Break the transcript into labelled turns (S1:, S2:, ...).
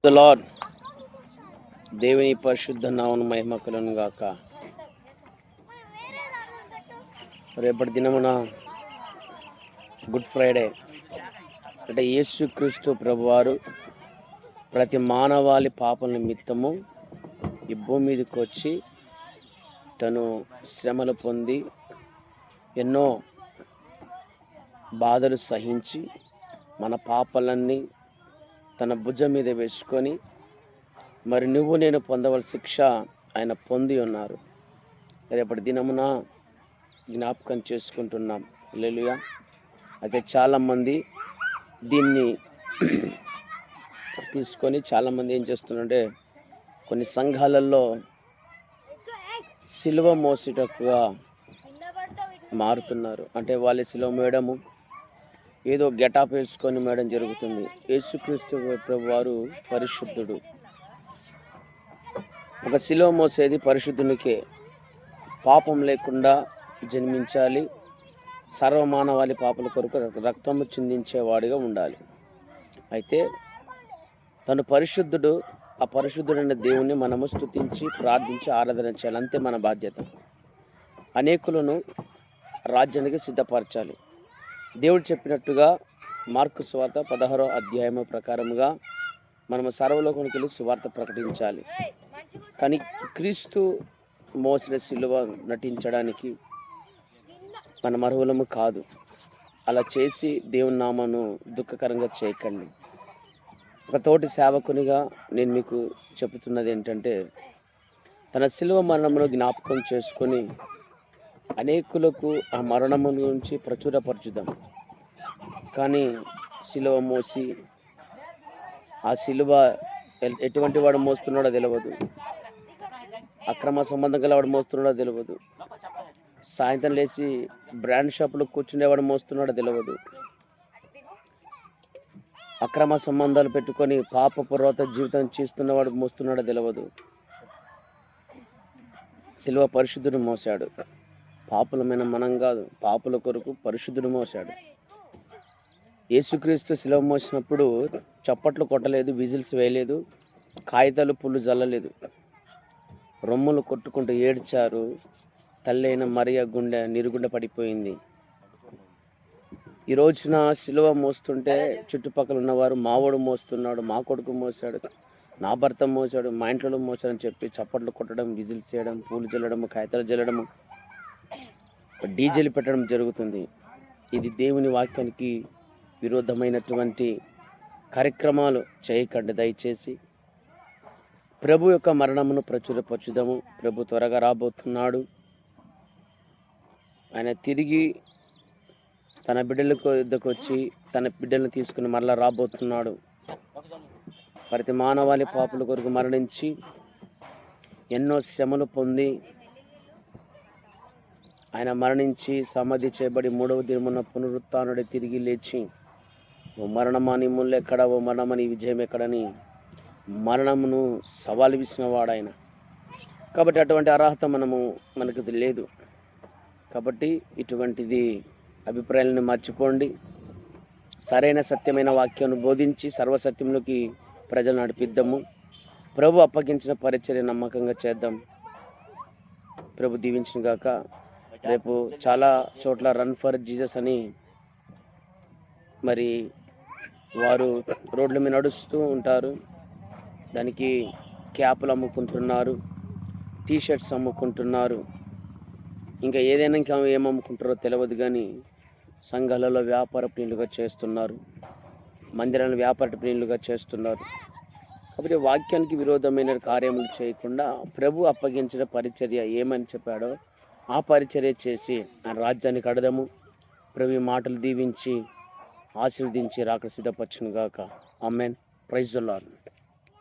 S1: The lord. దేవుని పరిశుద్ధ నామమున మహిమ కలుగును గాక. రేపటి దినమున గుడ్ ఫ్రైడే అంటే యేసుక్రీస్తు ప్రభువారు ప్రతి మానవాళి పాపల నిమిత్తము ఈ భూమి మీదకి వచ్చి తను శ్రమలు పొంది ఎన్నో బాధలు సహించి మన పాపాలన్నీ తన భుజం మీద వేసుకొని మరి నువ్వు నేను పొందవలసిన శిక్ష ఆయన పొంది ఉన్నారు. రేపటి దినమున జ్ఞాపకం చేసుకుంటున్నాం. హల్లెలూయా. అయితే చాలామంది దీన్ని తీసుకొని చాలామంది ఏం చేస్తున్నారంటే కొన్ని సంఘాలలో సిలువ మోసేటట్టుగా మారుతున్నారు. అంటే వాళ్ళ సిలువ మోయడము ఏదో గెటాప్ వేసుకొని మేయడం జరుగుతుంది. యేసుక్రీస్తు ప్రభువారు పరిశుద్ధుడు. ఒక సిలువ మోసేది పరిశుద్ధునికే. పాపం లేకుండా జన్మించాలి, సర్వమానవాళి పాపల కొరకు రక్తము చిందించేవాడిగా ఉండాలి. అయితే తను పరిశుద్ధుడు. ఆ పరిశుద్ధుడైన దేవుణ్ణి మనము స్తుతించి ప్రార్థించి ఆరాధన చేయాలి. అంతే మన బాధ్యత. అనేకులను రాజ్యానికి సిద్ధపరచాలి. దేవుడు చెప్పినట్టుగా మార్కు సువార్త 16వ అధ్యాయము ప్రకారముగా మనము సర్వలోకానికి వెళ్ళి సువార్త ప్రకటించాలి. కానీ క్రీస్తు మోసిన సిలువ నటించడానికి మన అర్హులము కాదు. అలా చేసి దేవుని నామను దుఃఖకరంగా చేయకండి. ఒక తోటి సేవకునిగా నేను మీకు చెబుతున్నది ఏంటంటే, తన సిలువ మరణమును జ్ఞాపకం చేసుకొని అనేకులకు ఆ మరణము గురించి ప్రచురపరచుదాం. కానీ సిలువ మోసి ఆ సిలువ ఎటువంటి వాడు మోస్తున్నాడో తెలియదు, అక్రమ సంబంధం గల వాడు మోస్తున్నాడో తెలియదు, సాయంత్రం లేచి బ్రాండ్ షాపులో కూర్చునేవాడు మోస్తున్నాడో తెలియదు, అక్రమ సంబంధాలు పెట్టుకొని పాపపూర్వత జీవితం చేస్తున్నవాడు మోస్తున్నాడో తెలియదు. సిలువ పరిశుద్ధుడు మోసాడు. పాపులమైన మనం కాదు, పాపుల కొరకు పరిశుద్ధుడు మోసాడు. యేసుక్రీస్తు సిలువ మోసినప్పుడు చప్పట్లు కొట్టలేదు, విజిల్స్ వేయలేదు, కాగితాలు పుల్లు జల్లలేదు, రొమ్ములు కొట్టుకుంటూ ఏడ్చారు. తల్లి అయిన మరియ గుండె నిరుగుండె పడిపోయింది. ఈ రోజున సిలువ మోస్తుంటే చుట్టుపక్కల ఉన్నవారు మావాడు మోస్తున్నాడు, మా కొడుకు మోసాడు, నా భర్త మోసాడు, మా ఇంట్లో మోసాడని చెప్పి చప్పట్లు కొట్టడం, విజిల్స్ చేయడం, పూలు జల్లడము, కాగితాలు జల్లడము, డీజేలు పెట్టడం జరుగుతుంది. ఇది దేవుని వాక్యానికి విరోధమైనటువంటి కార్యక్రమాలు చేయకండి దయచేసి. ప్రభు యొక్క మరణమును ప్రచురపరచుదాము. ప్రభు త్వరగా రాబోతున్నాడు. ఆయన తిరిగి తన బిడ్డలకు యుద్ధకు వచ్చి తన బిడ్డలను తీసుకుని మరలా రాబోతున్నాడు. ప్రతి మానవాళి పాపుల కొరకు మరణించి ఎన్నో శ్రమలు పొంది ఆయన మరణించి సమాధి చేయబడి 3వ దినమున పునరుత్థానుడై తిరిగి లేచి, ఓ మరణమా నీ ముళ్ళు ఎక్కడ, ఓ మరణమా నీ విజయం ఎక్కడని మరణమును సవాలు విసినవాడు ఆయన. కాబట్టి అటువంటి అర్హత మనకు లేదు. కాబట్టి ఇటువంటిది అభిప్రాయాలను మర్చిపోండి. సరైన సత్యమైన వాక్యాన్ని బోధించి సర్వసత్యంలోకి ప్రజలు నడిపిద్దాము. ప్రభు అప్పగించిన పరిచర్య నమ్మకంగా చేద్దాం. ప్రభు దీవించును గాక. రేపు చాలా చోట్ల రన్ ఫర్ జీసస్ అని మరి వారు రోడ్ల మీద నడుస్తూ ఉంటారు. దానికి క్యాపులు అమ్ముకుంటున్నారు, టీషర్ట్స్ అమ్ముకుంటున్నారు, ఇంకా ఏదైనా ఇంకా ఏం అమ్ముకుంటారో తెలియదు. కానీ సంఘాలలో వ్యాపార ప్రియులుగా చేస్తున్నారు, మందిరాలను వ్యాపార ప్రియులుగా చేస్తున్నారు. కాబట్టి వాక్యానికి విరోధమైన కార్యములు చేయకుండా ప్రభు అప్పగించిన పరిచర్య ఏమని చెప్పాడో ఆ పరిచర్య చేసి ఆ రాజ్యాన్ని కడదాము. ప్రభు మాటలు దీవించి ఆశీర్వదించి రాక సిద్ధపరచును గాక. ఆమేన్. Praise the lord.